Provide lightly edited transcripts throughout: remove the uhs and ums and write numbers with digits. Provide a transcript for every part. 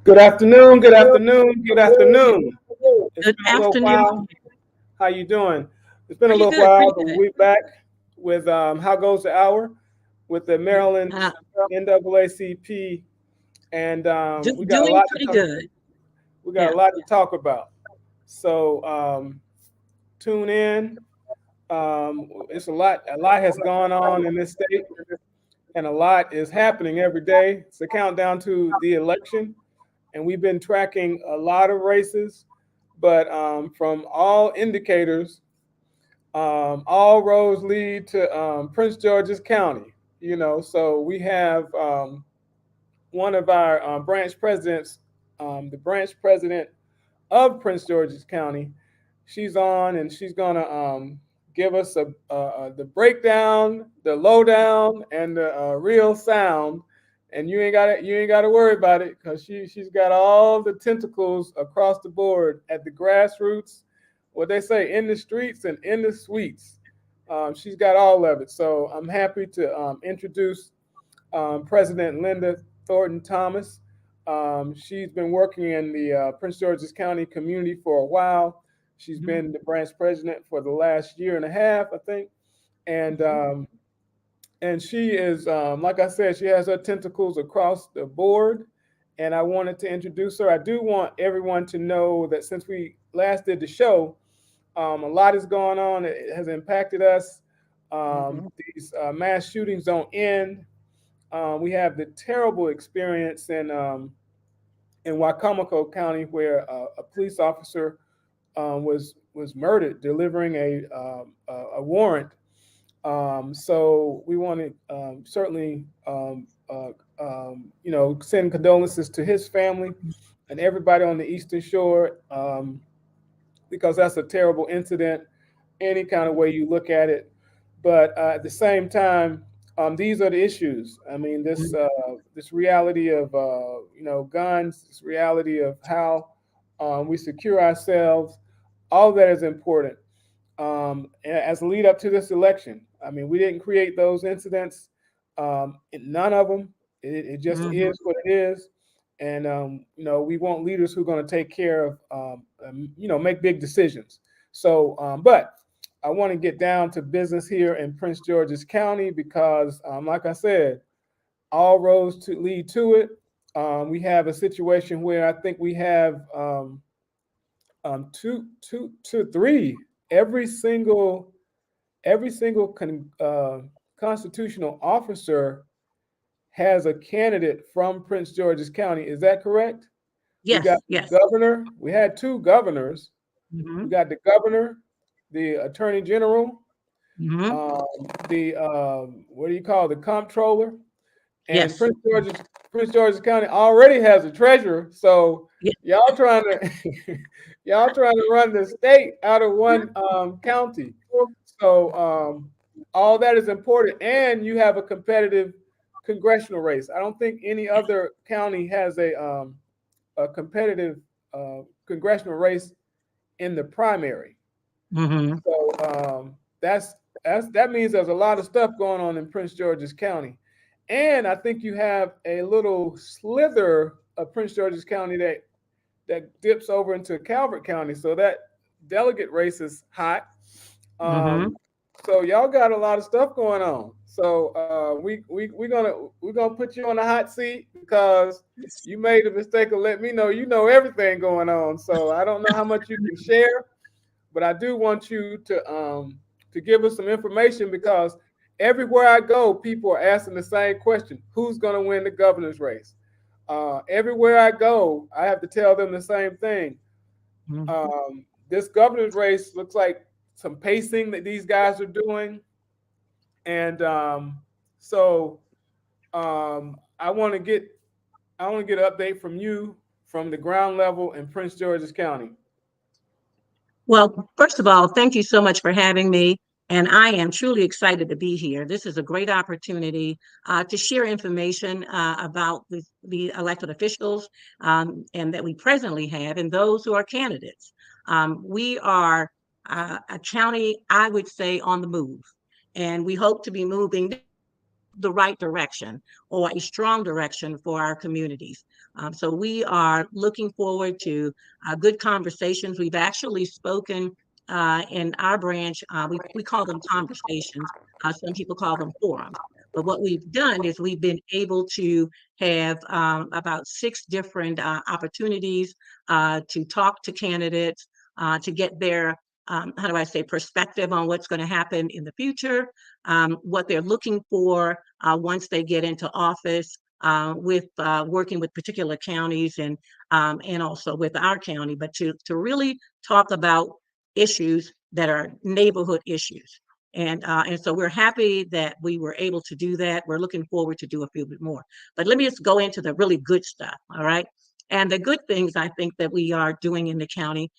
Good afternoon, good afternoon, good afternoon. It's Good been a little while. afternoon. How you doing? It's been a Pretty little good, while, pretty but good. we're back with How Goes the Hour with the Maryland Uh, NAACP, and we got a Doing lot to pretty talk. good. We got a Yeah. lot to talk about. So tune in. It's a lot. A lot has gone on in this state, and a lot is happening every day. It's a countdown to the election, and we've been tracking a lot of races, but from all indicators, all roads lead to Prince George's County. So we have one of our branch presidents, the branch president of Prince George's County. She's on, and she's gonna give us the breakdown, the lowdown, and the real sound. And you ain't got to worry about it because she's got all the tentacles across the board at the grassroots, what they say, in the streets and in the suites. She's got all of it. So I'm happy to introduce President Linda Thornton Thomas. She's been working in the Prince George's County community for a while. She's Mhm, been the branch president for the last year and a half, I think. And mhm. um, and she is, like I said, she has her tentacles across the board. And I wanted to introduce her. I do want everyone to know that since we last did the show, a lot is going on. It has impacted us. Mhm. These mass shootings don't end. We have the terrible experience in Wacomico County where a police officer was murdered delivering a warrant. So we want to certainly send condolences to his family and everybody on the Eastern Shore, because that's a terrible incident any kind of way you look at it. But at the same time, these are the issues. I mean, this reality of guns, this reality of how we secure ourselves, all of that is important as a lead up to this election. I mean, we didn't create those incidents, none of them. It just Mhm. is what it is. And we want leaders who are going to take care of, make big decisions. So, but I want to get down to business here in Prince George's County because, like I said, all roads to lead to it. We have a situation where I think we have three. Every single constitutional officer has a candidate from Prince George's County. Is that correct? We got Yes, the yes. governor. We had two governors. We Mhm, got the governor, the attorney general, mhm. um, the what do you call the comptroller, and Yes. Prince George's County already has a treasurer. So Yeah. y'all trying to y'all trying to run the state out of one county. So all that is important, and you have a competitive congressional race. I don't think any other county has a competitive congressional race in the primary. Mhm. So that means there's a lot of stuff going on in Prince George's County, and I think you have a little slither of Prince George's County that dips over into Calvert County. So that delegate race is hot. Mhm. Um, so y'all got a lot of stuff going on. So we're gonna put you on the hot seat because you made the mistake of letting me know you know everything going on. So I don't know how much you can share, but I do want you to give us some information because everywhere I go, people are asking the same question: who's going to win the governor's race? Everywhere I go, I have to tell them the same thing. Mhm. This governor's race looks like some pacing that these guys are doing, and so I want to get an update from you from the ground level in Prince George's County. Well, first of all, thank you so much for having me. And I am truly excited to be here. This is a great opportunity to share information about the elected officials and that we presently have and those who are candidates. We are a county, I would say, on the move. And we hope to be moving the right direction or a strong direction for our communities. So we are looking forward to good conversations. We've actually spoken in our branch, we call them conversations. Some people call them forums. But what we've done is we've been able to have about 6 different opportunities to talk to candidates, to get their, how do I say, perspective on what's going to happen in the future, what they're looking for once they get into office, with working with particular counties and also with our county, but to really talk about issues that are neighborhood issues. And so we're happy that we were able to do that. We're looking forward to do a few bit more. But let me just go into the really good stuff, all right? And the good things I think that we are doing in the county,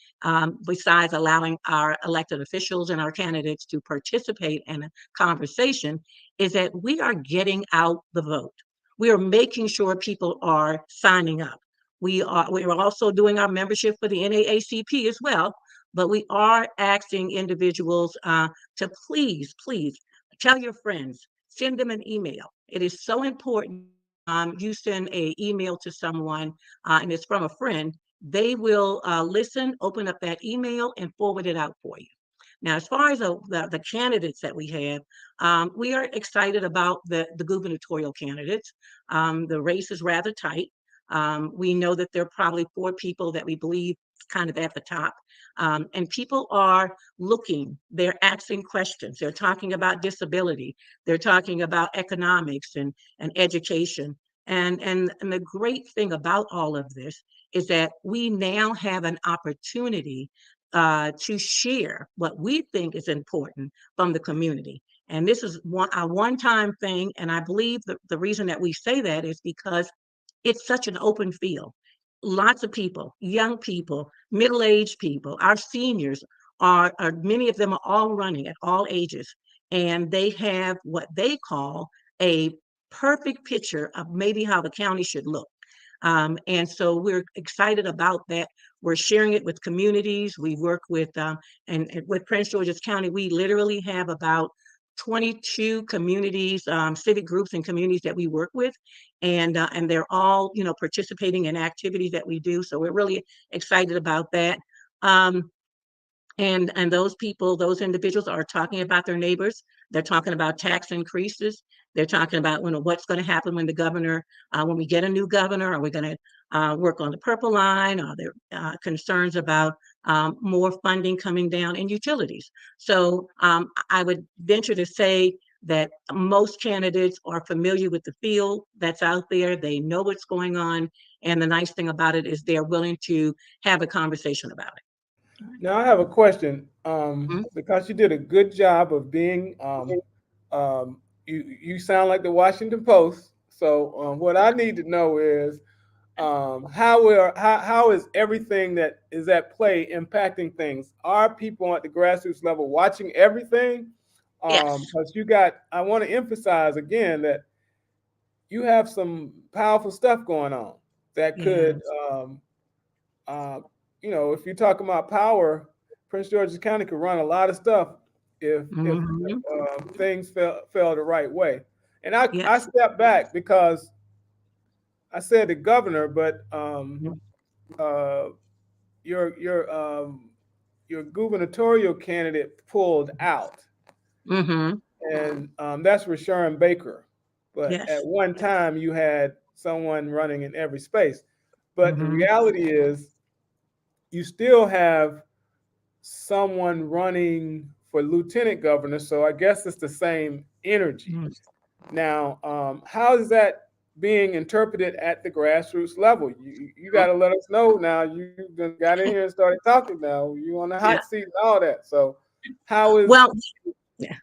besides allowing our elected officials and our candidates to participate in a conversation, is that we are getting out the vote. We are making sure people are signing up. We are also doing our membership for the NAACP as well, but we are asking individuals to please tell your friends, send them an email. It is so important. You send an email to someone and it's from a friend, they will listen, open up that email and forward it out for you. Now, as far as the candidates that we have, we are excited about the gubernatorial candidates. The race is rather tight. We know that there are probably 4 people that we believe kind of at the top. And people are looking, they're asking questions. They're talking about disability. They're talking about economics and education. And the great thing about all of this is that we now have an opportunity to share what we think is important from the community. And this is a one-time thing. And I believe the reason that we say that is because it's such an open field. Lots of people, young people, middle-aged people, our seniors are many of them are all running at all ages, and they have what they call a perfect picture of maybe how the county should look. And so we're excited about that. We're sharing it with communities. We work with, and with Prince George's County, we literally have about 22 communities, civic groups and communities that we work with. And they're all, participating in activities that we do. So we're really excited about that. Um, and those people, those individuals are talking about their neighbors. They're talking about tax increases. They're talking about what's going to happen when the governor, when we get a new governor. Are we going to work on the purple line? Are there concerns about more funding coming down in utilities? So I would venture to say that most candidates are familiar with the field that's out there. They know what's going on. And the nice thing about it is they're willing to have a conversation about it. Now I have a question, Mhm. because you did a good job of being, you sound like the Washington Post. So what I need to know is, how is everything that is at play impacting things? Are people at the grassroots level watching everything? Yes. Because I want to emphasize again that you have some powerful stuff going on that could, Yes. uh, if you're talking about power, Prince George's County could run a lot of stuff if Hmm. things fell the right way. And I Yes. stepped back because I said the governor, but uh, your your gubernatorial candidate pulled out, Hmm. and that's Rashawn Baker. But at Yes. one time, you had someone running in every space. But the Hmm. reality is, you still have someone running for lieutenant governor. So I guess it's the same energy. Now, how is that being interpreted at the grassroots level? You got to let us know now. You got in here and started talking now. You on the Yeah. hot seat and all that. So, how is? Well, yeah.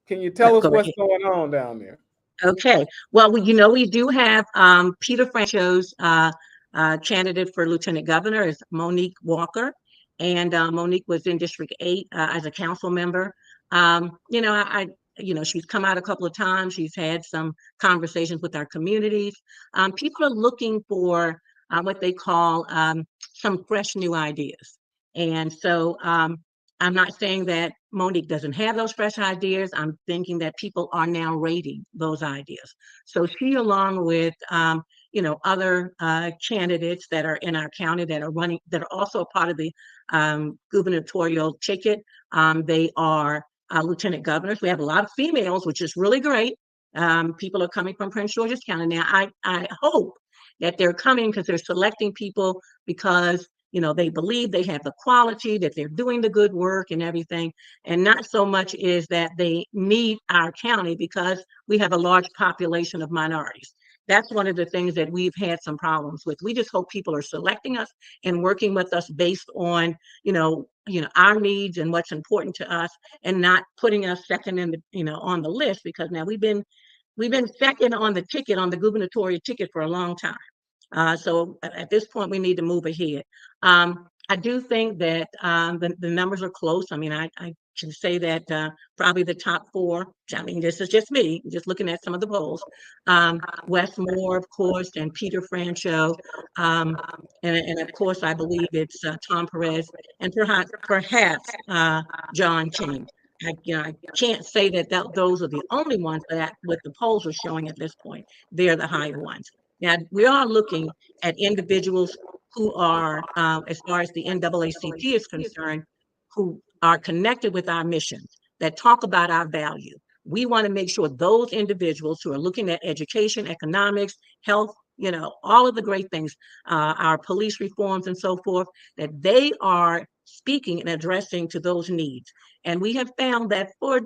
Can you No, tell us go what's ahead. going on down there? Okay. Well, we do have Peter Francho's candidate for lieutenant governor is Monique Walker, and Monique was in District 8 as a council member. She's come out a couple of times. She's had some conversations with our communities. People are looking for what they call some fresh new ideas, and so I'm not saying that Monique doesn't have those fresh ideas. I'm thinking that people are now rating those ideas. So she, along with other candidates that are in our county that are running, that are also a part of the gubernatorial ticket. They are lieutenant governors. We have a lot of females, which is really great. People are coming from Prince George's County now. I hope that they're coming because they're selecting people because they believe they have the quality, that they're doing the good work and everything. And not so much is that they need our county because we have a large population of minorities. That's one of the things that we've had some problems with. We just hope people are selecting us and working with us based on, our needs and what's important to us, and not putting us second in on the list, because now we've been second on the ticket, on the gubernatorial ticket, for a long time. So at this point, we need to move ahead. I do think that the numbers are close. I mean, I can say that probably the top four, I mean, this is just me, just looking at some of the polls. Wes Moore, of course, and Peter Francho. And of course, I believe it's Tom Perez, and perhaps John King. I can't say that those are the only ones that what the polls are showing at this point. They're the higher ones. Now, we are looking at individuals who are, as far as the NAACP is concerned, who are connected with our missions, that talk about our value. We want to make sure those individuals who are looking at education, economics, health, all of the great things, our police reforms and so forth, that they are speaking and addressing to those needs. And we have found that for,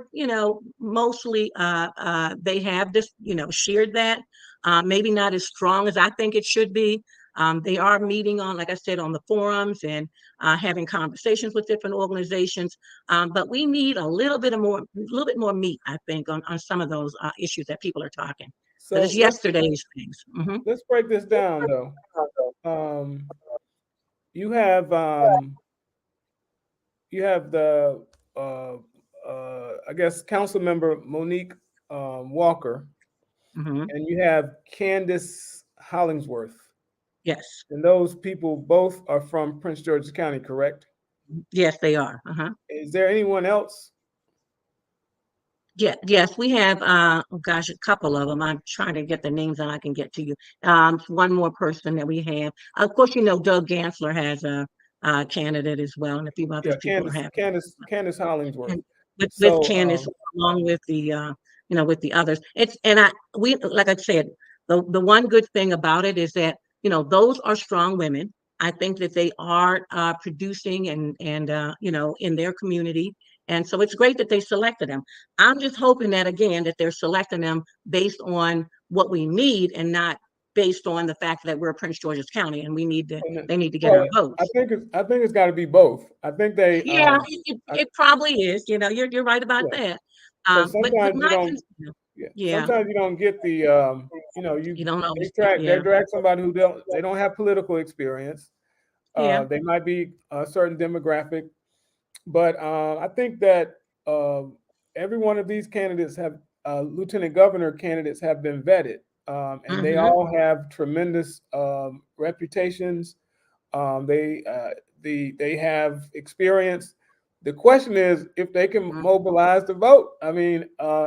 mostly they have this, shared that, maybe not as strong as I think it should be. They are meeting on, like I said, on the forums and having conversations with different organizations. But we need a little bit more meat, I think, on some of those issues that people are talking. Because So it's yesterday's things. let's break this down though. Um, you have the I guess council member Monique Walker, Hmm. and you have Candace Hollingsworth. Yes. And those people both are from Prince George's County, correct? Yes, they are. Uh-huh. Is there anyone else? Yeah, yes, we have, oh gosh, a couple of them. I'm trying to get the names and I can get to you. One more person that we have. Of course, Doug Gansler has a candidate as well, and a few Yeah, other people are having. Candace Hollingsworth. And with So Candace, along with with the others. We, like I said, the one good thing about it is that, those are strong women. I think that they are producing and in their community. And so it's great that they selected them. I'm just hoping that, again, that they're selecting them based on what we need, and not based on the fact that we're Prince George's County and they need to get well, our votes. I think it's got to be both. I think they Yeah, it probably is. You're right about yeah. that. So But sometimes you my don't yeah. yeah, Sometimes you don't get the you don't always they yeah, drag somebody who don't have political experience. yeah. They might be a certain demographic, but I think that every one of these candidates have lieutenant governor candidates have been vetted, and they Mm-hmm. all have tremendous reputations. They they have experience. The question is if they can mobilize the vote. I mean,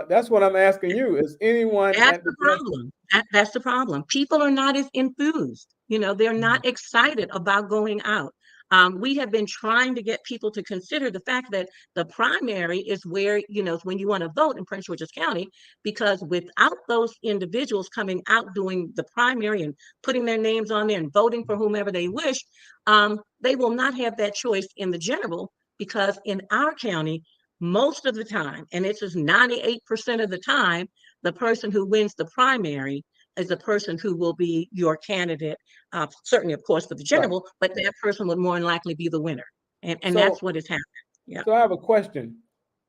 that's what I'm asking you. Is anyone That's at the the problem. That's the problem. People are not as enthused. They're not excited about going out. We have been trying to get people to consider the fact that the primary is where, when you want to vote in Prince George's County, because without those individuals coming out doing the primary and putting their names on there and voting for whomever they wish, they will not have that choice in the general, because in our county, most of the time, and it's just 98% of the time, the person who wins the primary is the person who will be your candidate, certainly, of course, for the right? general, but that person would more than likely be the winner. And So that's what is happening. Yeah. so I have a question.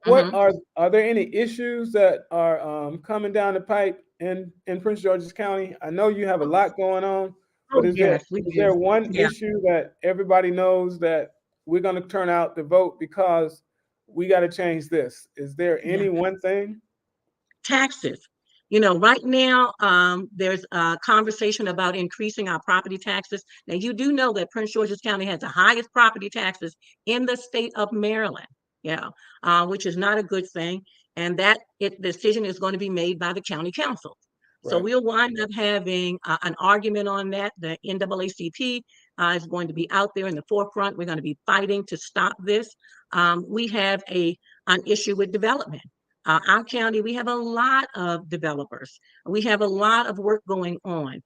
What Hmm. are there any issues that are coming down the pipe in Prince George's County? I know you have a lot going on, but Oh, yes, we is do. there one Yeah. issue that everybody knows that we're going to turn out to vote because we got to change this? Is there Yeah. any one thing? Taxes. Right now, there's a conversation about increasing our property taxes. Now, you do know that Prince George's County has the highest property taxes in the state of Maryland. Yeah, which is not a good thing. And decision is going to be made by the county council. So Right. we'll wind up having an argument on that. The NAACP is going to be out there in the forefront. We're going to be fighting to stop this. We have an issue with development. Our county, we have a lot of developers. We have a lot of work going on.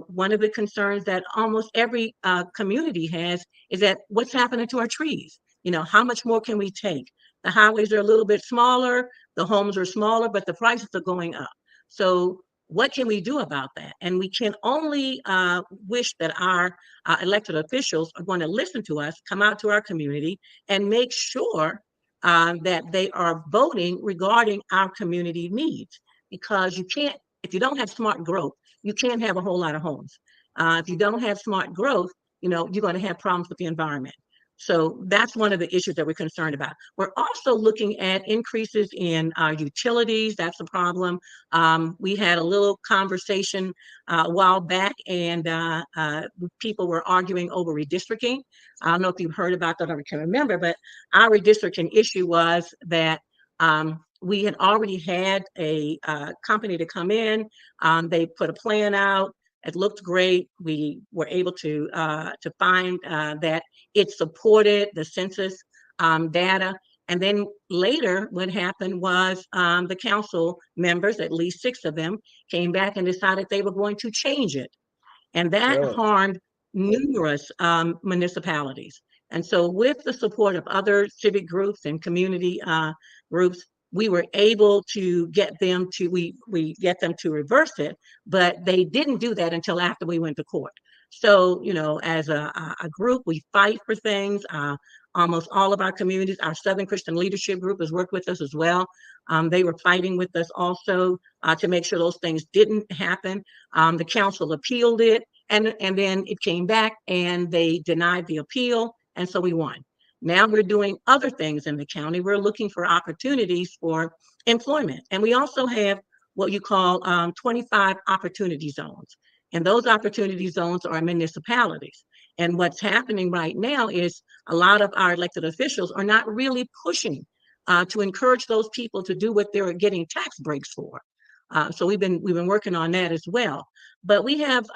One of the concerns that almost every community has is that what's happening to our trees? How much more can we take? The highways are a little bit smaller, the homes are smaller, but the prices are going up. So what can we do about that? And we can only wish that our elected officials are going to listen to us, come out to our community, and make sure that they are voting regarding our community needs. Because you can't, if you don't have smart growth, you can't have a whole lot of homes. If you don't have smart growth, you're going to have problems with the environment. So that's one of the issues that we're concerned about. We're also looking at increases in our utilities. That's a problem. We had a little conversation a while back, and people were arguing over redistricting. I don't know if you've heard about that or can remember, but our redistricting issue was that we had already had a company to come in. They put a plan out. It looked great. We were able to find that it supported the census data. And then later, what happened was the council members, at least 6 of them, came back and decided they were going to change it. And that Really? harmed numerous municipalities. And so with the support of other civic groups and community groups, we were able to get them to get them to reverse it, but they didn't do that until after we went to court. So, as a group, we fight for things. Almost all of our communities, our Southern Christian Leadership Group has worked with us as well. They were fighting with us also to make sure those things didn't happen. The council appealed it, and then it came back and they denied the appeal, and so we won. Now we're doing other things in the county. We're looking for opportunities for employment. And we also have what you call 25 opportunity zones. And those opportunity zones are municipalities. And what's happening right now is a lot of our elected officials are not really pushing to encourage those people to do what they're getting tax breaks for. So we've been working on that as well. But we have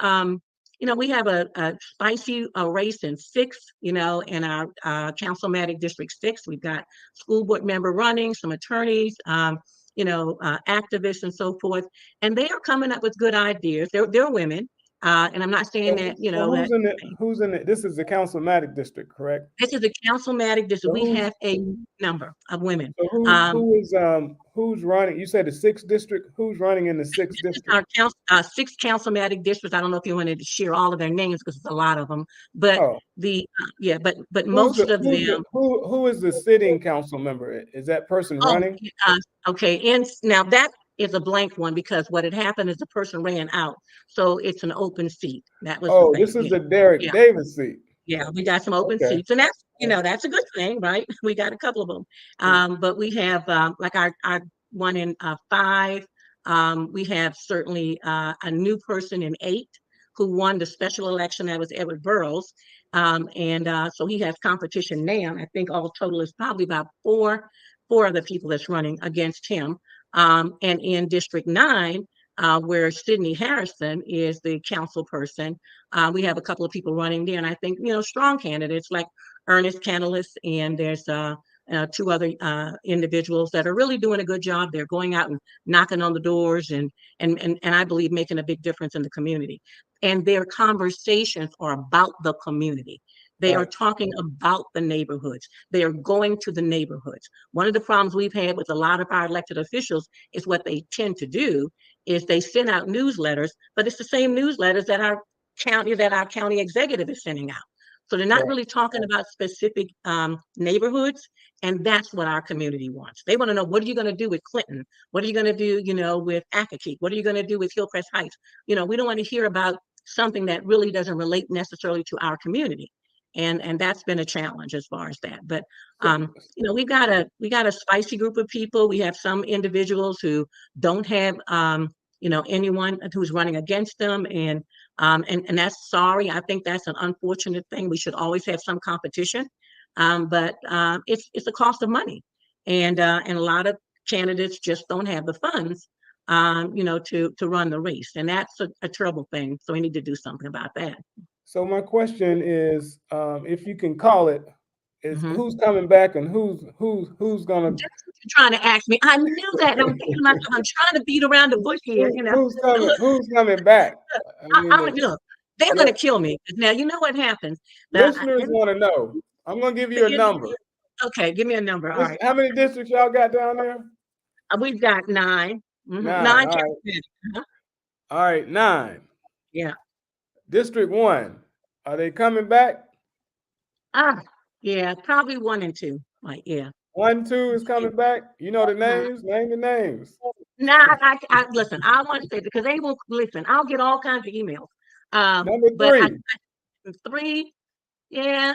we have a spicy race in 6, in our Councilmatic District 6. We've got school board member running, some attorneys, activists and so forth. And they are coming up with good ideas. They're women. And I'm not saying that, So who's in it? This is the Councilmatic District, correct? this is a Councilmatic District. So We have a number of women. So who's running? You said the 6th district. Who's running in the 6th district? Our 6 Councilmatic districts. I don't know if you wanted to share all of their names because it's a lot of them, but Oh, but most of them. Who is the sitting council member? Is that person Oh, running? okay. And now that is a blank one because what had happened is the person ran out, so it's an open seat. That was the Oh, thing. this is the Derek Davis seat. Yeah, we got some open Okay. seats, and that's that's a good thing, right? We got a couple of them. But we have like our one in 5. We have certainly a new person in 8 who won the special election. That was Edward Burrows, and so he has competition now. I think all total is probably about four of the people that's running against him. And in District 9, where Sydney Harrison is the council person, we have a couple of people running there, and I think strong candidates like Ernest Candelas, and there's 2 other individuals that are really doing a good job. They're going out and knocking on the doors, and I believe making a big difference in the community. And their conversations are about the community. They are talking about the neighborhoods. They are going to the neighborhoods. One of the problems we've had with a lot of our elected officials is what they tend to do is they send out newsletters, but it's the same newsletters that our county executive is sending out. So they're not really talking about specific neighborhoods, and that's what our community wants. They want to know, what are you going to do with Clinton? What are you going to do, with Akakeek? What are you going to do with Hillcrest Heights? We don't want to hear about something that really doesn't relate necessarily to our community. And that's been a challenge as far as that. But we got a spicy group of people. We have some individuals who don't have anyone who's running against them, and that's sorry. I think that's an unfortunate thing. We should always have some competition. But it's a cost of money, and a lot of candidates just don't have the funds, to run the race, and that's a terrible thing. So we need to do something about that. So my question is, if you can call it, is Hmm. who's coming back and who's gonna That's what you're trying to ask me. I knew that. I'm thinking to myself, I'm trying to beat around the bush here. Look, who's coming back? I mean, look, they're going to let kill me. Now, you know what happens. Now, listeners want to know. I'm gonna give you a forgive me. number. Okay, give me a number. All right. How many districts y'all got down there? We've got 9. Nine. 9 All right. candidates. Uh-huh. All right. 9. Yeah. District 1. Are they coming back? Ah, yeah, probably 1 and 2. Like, yeah. 1, 2 is Yeah. coming back. You know the Mhm. names. Name the names. Now, listen. I want to say, because they will listen. I'll get all kinds of emails. Number But 3. 3, yeah,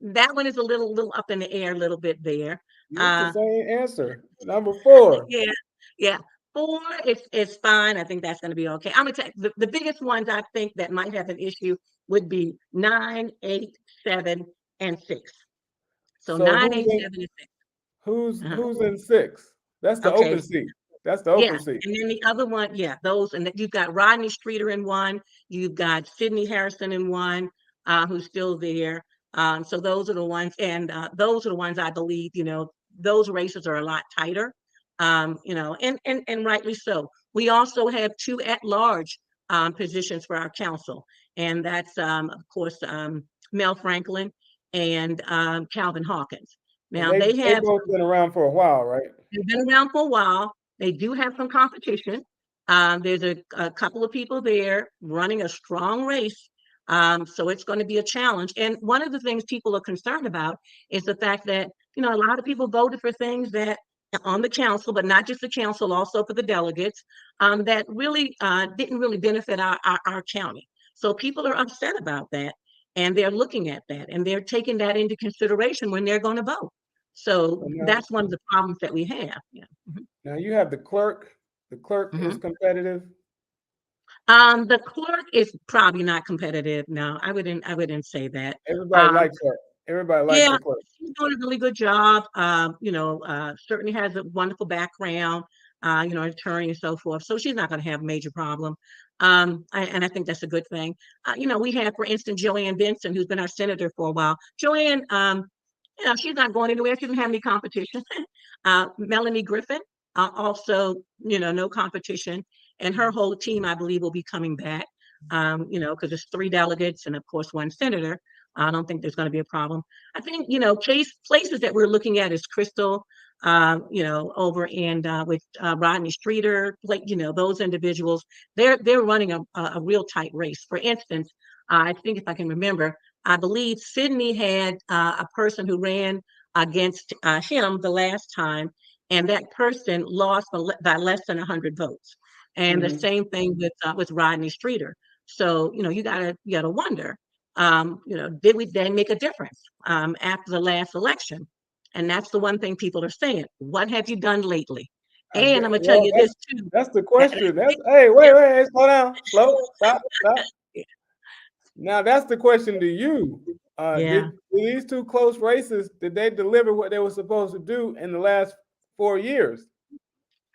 that one is a little up in the air, a little bit there. It's the Uh, same answer. Number 4. yeah, yeah. 4 is fine. I think that's going to be okay. I'm gonna tell you, the biggest ones I think that might have an issue would be 9, 8, 7, and 6. So So 9, 8, 7, and 6. Uh-huh. who's in 6? That's the Okay. open seat. That's the Yeah, open seat. and then the other one, yeah, those, and you've got Rodney Streeter in one, you've got Sidney Harrison in one, who's still there. So those are the ones, and those are the ones I believe, those races are a lot tighter, and rightly so. We also have 2 at-large positions for our council, and that's, of course, Mel Franklin and Calvin Hawkins. And Now they they have both been around for a while, right? They've been around for a while. They do have some competition. There's a couple of people there running a strong race. So it's going to be a challenge. And one of the things people are concerned about is the fact that, a lot of people voted for things that on the council, but not just the council, also for the delegates, that really didn't really benefit our county. So people are upset about that. And they're looking at that and they're taking that into consideration when they're going to vote. So So that's one of the problems that we have. Yeah. Mhm. now you have the clerk. The clerk is Mhm. competitive. The clerk is probably not competitive. No, I wouldn't say that. Everybody Um, likes her. Everybody likes yeah, the clerk. she's doing a really good job. Certainly has a wonderful background, attorney and so forth. So she's not going to have a major problem. And I think that's a good thing. We have, for instance, Joanne Benson, who's been our senator for a while. Joanne, she's not going anywhere. She doesn't have any competition. Melanie Griffin, also, no competition. And her whole team, I believe, will be coming back, because there's 3 delegates and, of course, 1 senator. I don't think there's going to be a problem. I think, places that we're looking at is Crystal, over in with Rodney Streeter, those individuals. They're running a real tight race. For instance, I think if I can remember, I believe Sydney had a person who ran against him the last time, and that person lost by less than 100 votes. And the Hmm. same thing with Rodney Streeter. So you gotta wonder, did we then make a difference after the last election? And that's the one thing people are saying. What have you done lately? I And get, I'm gonna tell well, you this too. that's the That, question. That's hey, wait, slow down, stop. Now that's the question to you. yeah, Did these 2 close races, did they deliver what they were supposed to do in the last 4 years?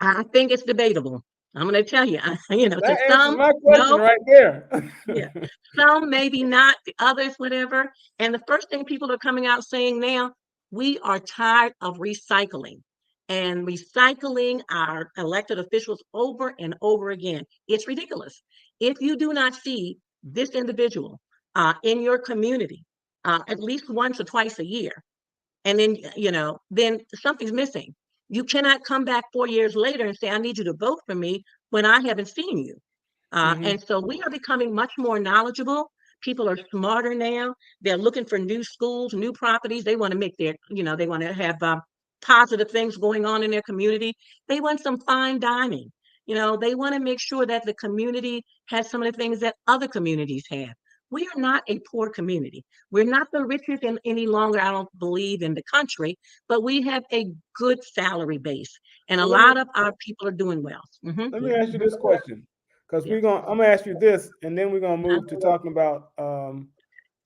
I think it's debatable. I'm gonna tell you, to That answers some, my question no. right there. Yeah. Some maybe not, the others, whatever. And the first thing people are coming out saying now, we are tired of recycling and recycling our elected officials over and over again. It's ridiculous. If you do not see this individual in your community at least once or twice a year, and then something's missing. You cannot come back 4 years later and say, I need you to vote for me when I haven't seen you. Hmm. And so we are becoming much more knowledgeable. People are smarter now. They're looking for new schools, new properties. They want to make they want to have positive things going on in their community. They want some fine dining. They want to make sure that the community has some of the things that other communities have. We are not a poor community. We're not the richest any longer, I don't believe, in the country, but we have a good salary base. And a So lot of our people are doing well. let me Yeah. ask you this question, because Yeah. I'm gonna ask you this, and then we're gonna Uh-huh. move to talking about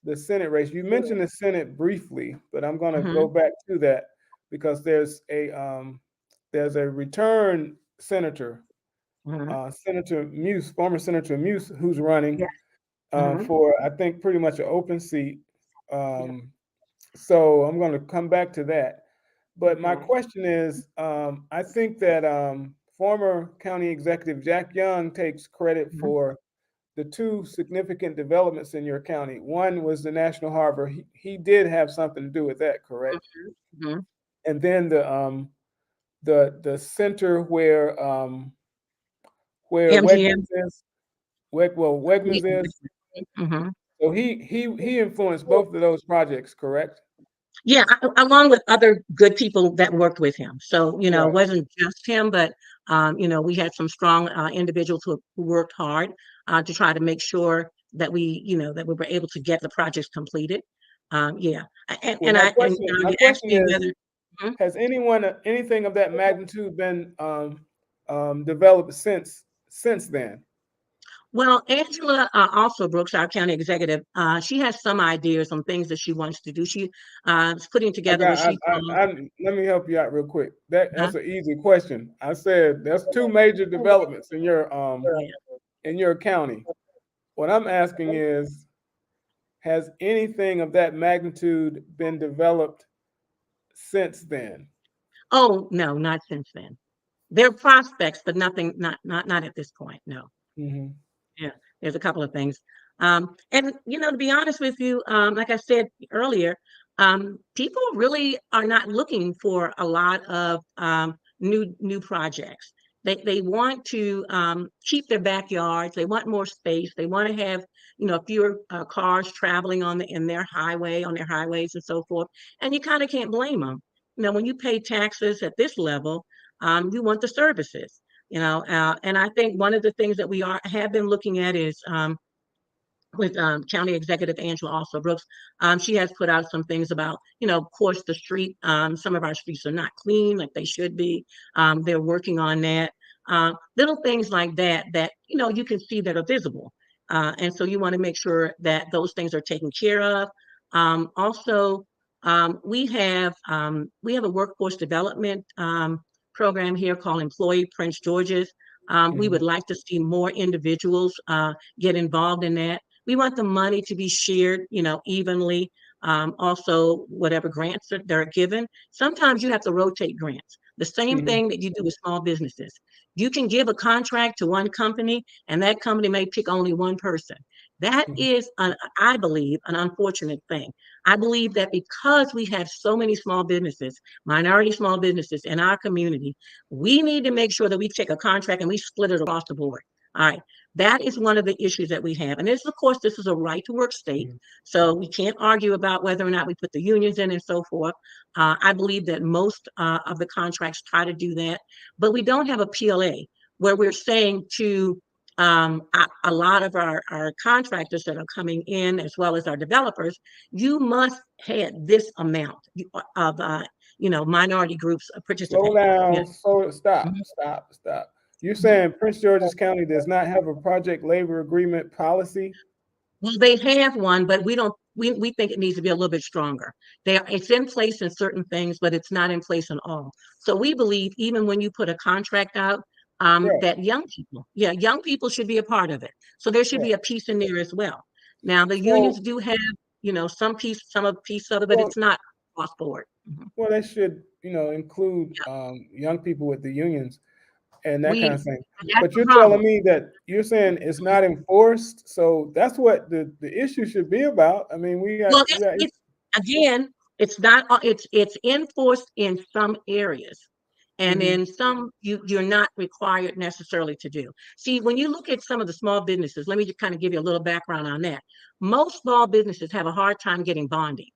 the Senate race. You mentioned the Senate briefly, but I'm going to go Mm-hmm. back to that because there's a return senator, Mm-hmm. Senator Muse, former Senator Muse, who's running Yeah. Mm-hmm. for, I think, pretty much an open seat. Yeah. Um, so I'm going to come back to that. But my Okay. question is, I think that former County Executive Jack Young takes credit Mm-hmm. for the two significant developments in your county. One was the National Harbor. He did have something to do with that, correct? Mm-hmm. And then the center where MGM. Wegmans is, Wegmans is. Mm-hmm. So he influenced both of those projects, correct? Yeah, along with other good people that worked with him. So, it Right. wasn't just him, but, we had some strong individuals who worked hard to try to make sure that that we were able to get the projects completed. Yeah. Well, And my you asked question me is, whether, Mhm. has anything of that magnitude been developed since then? Well, Angela also Brooks, our county executive, she has some ideas on things that she wants to do. She is putting I together what got. she calls, Let me help you out real quick. huh? That's an easy question. I said there's two major developments in your county. What I'm asking is, has anything of that magnitude been developed since then? Oh, no, not since then. There are prospects, but nothing, not at this point. No. Hmm. Yeah, there's a couple of things. And to be honest with you, like I said earlier, people really are not looking for a lot of new projects. They want to keep their backyards. They want more space. They want to have fewer cars traveling in their highways and so forth. And you kind of can't blame them. When you pay taxes at this level, you want the services. And I think one of the things that we have been looking at is with County Executive Angela also Brooks. She has put out some things about, of course, the street. Some of our streets are not clean like they should be. They're working on that. Little things like that you can see that are visible. And so you want to make sure that those things are taken care of. Also, we have a workforce development program here called Employee Prince George's. We would Hmm. like to see more individuals get involved in that. We want the money to be shared, evenly. Also, whatever grants that they're given. Sometimes you have to rotate grants. The same Hmm. thing that you do with small businesses. You can give a contract to one company, and that company may pick only one person. That is, I believe, an unfortunate thing. I believe that because we have so many small businesses, minority small businesses in our community, we need to make sure that we take a contract and we split it across the board. All right. That is one of the issues that we have. And of course, this is a right to work state. So we can't argue about whether or not we put the unions in and so forth. I believe that most of the contracts try to do that, but we don't have a PLA where we're saying to a lot of our contractors that are coming in, as well as our developers, you must have this amount of minority groups Slow participate. Yeah. down. So Mhm. stop. You're Mhm. saying Prince George's County does not have a project labor agreement policy? Well, they have one, but we don't. We think it needs to be a little bit stronger. It's in place in certain things, but it's not in place in all. So we believe even when you put a contract out, Right. that young people should be a part of it. So there should Right. be a piece in there as well. Now the unions So, do have, some of piece of it, but well, it's not across board. Mhm. well, they should, include Yeah, young people with the unions and that kind we of thing. that's But the you're telling problem. me that you're saying it's not enforced, so that's what the issue should be about. I mean, Well, we got it's again, it's not, it's enforced in some areas. And hmm in some, you're not required necessarily to do. See, when you look at some of the small businesses, let me just kind of give you a little background on that. Most small businesses have a hard time getting bonding.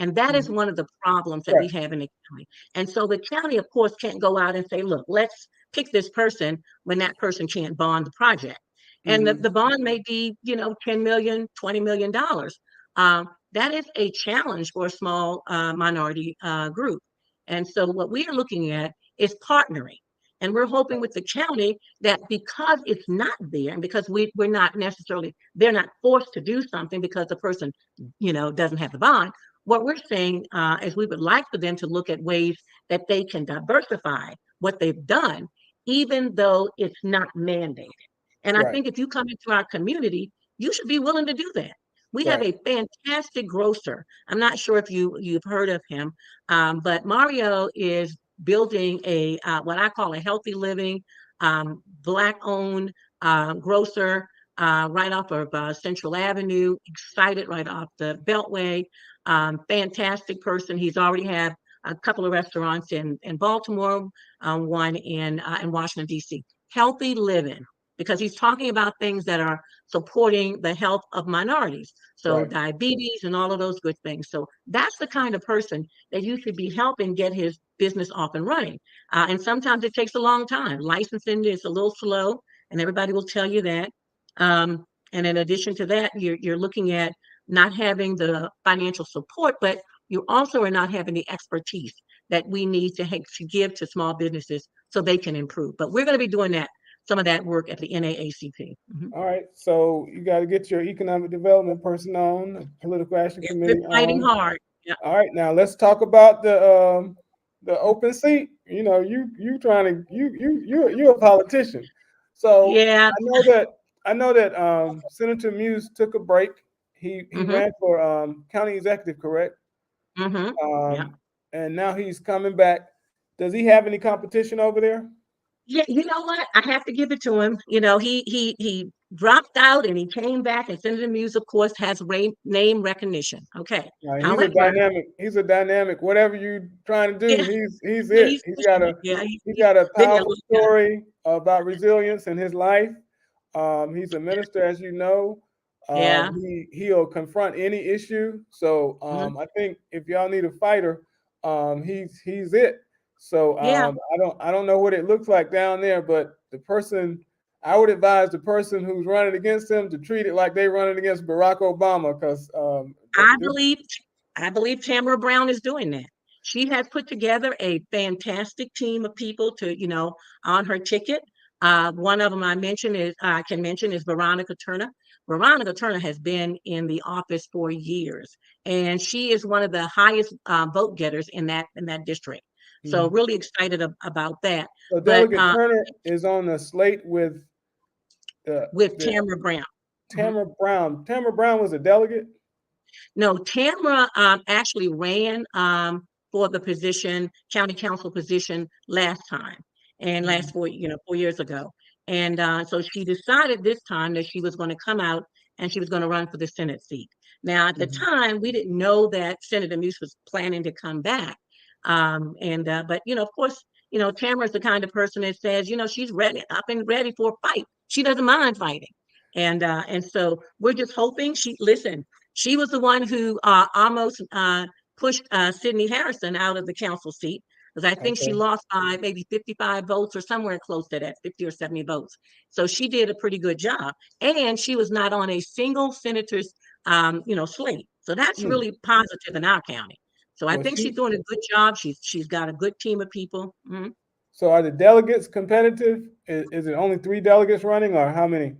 And that is one of the problems that we right. have in the county. And so the county, of course, can't go out and say, look, let's pick this person when that person can't bond the project. And the, Hmm. the bond may be, 10 million, $20 million. That is a challenge for a small minority group. And so what we are looking at is partnering. And we're hoping with the county that because it's not there and because we're not necessarily, they're not forced to do something because the person, doesn't have the bond. What we're saying is we would like for them to look at ways that they can diversify what they've done, even though it's not mandated. And I Right. think if you come into our community, you should be willing to do that. We have Right. a fantastic grocer. I'm not sure if you've heard of him, but Mario is building a what I call a healthy living, Black-owned grocer right off of Central Avenue. Excited right off the Beltway. Fantastic person. He's already had a couple of restaurants in Baltimore, one in Washington D.C. Healthy living, because he's talking about things that are supporting the health of minorities. So Right. diabetes and all of those good things. So that's the kind of person that you should be helping get his business off and running. And sometimes it takes a long time. Licensing is a little slow, and everybody will tell you that. And in addition to that, you're looking at not having the financial support, but you also are not having the expertise that we need to give to small businesses so they can improve. But we're going to be doing some of that work at the NAACP. All right. So you got to get your economic development person on, the political action We're committee fighting on. hard. Yeah. All right. Now let's talk about the open seat. You trying to you're a politician. So Yeah. I know that Senator Muse took a break. He Hmm. ran for county executive, correct? Hmm. Yeah. Um, and now he's coming back. Does he have any competition over there? Yeah, you know what? I have to give it to him. He dropped out and he came back, and Senator Muse, of course, has name recognition. Okay. He's a However, dynamic. He's a dynamic. Whatever you trying to do, yeah, he's yeah, it. he's pushing it. Yeah, He's he's got a been there a powerful long time. story about resilience in his life. He's a minister, as you know. Yeah. He'll confront any issue. So Mhm. I think if y'all need a fighter, he's it. So Yeah. I don't know what it looks like down there, but the person I would advise the person who's running against him to treat it like they running against Barack Obama, because I believe I believe Tamara Brown is doing that. She has put together a fantastic team of people on her ticket. One of them I can mention is Veronica Turner. Veronica Turner has been in the office for years, and she is one of the highest vote getters in that district. So Mhm. really excited about that. So But Delegate Turner is on the slate with with the Tamara Brown. Mhm. Tamara Brown. Tamara Brown was a delegate. No, Tamara actually ran for the position, county council position last time, and Mhm. 4 years ago. And so she decided this time that she was going to come out and she was going to run for the Senate seat. Now, at the Mhm. time, we didn't know that Senator Muse was planning to come back. But of course, Tamara's the kind of person that says, she's ready, up and ready for a fight. She doesn't mind fighting. And so we're just hoping she was the one who almost pushed Sidney Harrison out of the council seat, because I think she Okay. lost by maybe 55 votes or somewhere close to that, 50 or 70 votes. So she did a pretty good job. And she was not on a single senator's, slate. So that's Hmm. really positive in our county. So I Well, think she's she. doing a good job. She's got a good team of people. Mhm. So are the delegates competitive? Is it only 3 delegates running, or how many?